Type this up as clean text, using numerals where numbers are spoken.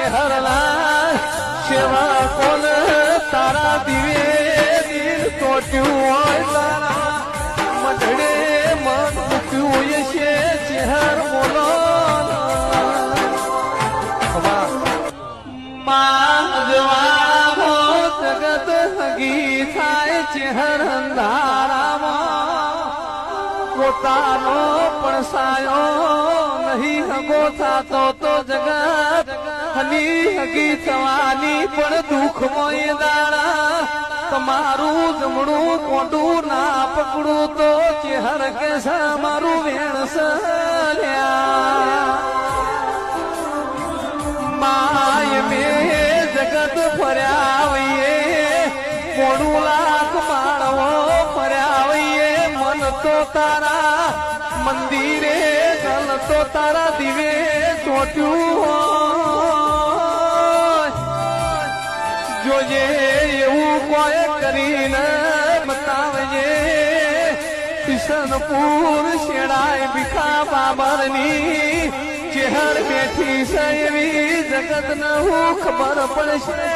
ચહેરા સેવા કોણ તારા દિવે દિલ તોટ્યું હોય તારા મઢડે મન મૂક્યું છે ચહેર બોલો જગત હગી થાય ચહેર અંધારામાં પોતાનો પડસાયો નહીં હગો થાતો તો જગત હની હગી થવાની પણ દુઃખમય દાડા તમારું જમણું કોટું ના પકડું તો ચહેર કે મારું વેણસલ્યા માય મે જગત ફર્યાવીએ મોડું લાખ માળવો ફર્યાવીએ મન તો તારા મંદિરે જલ તો તારા દિવે ચોટ્યું જોજે એવું કોઈ કરીને બતાવજે કિશનપુર શેડાય ભીખા બાબરની ચહેર બેઠી છે એવી જગત ને હું ખબર પડશે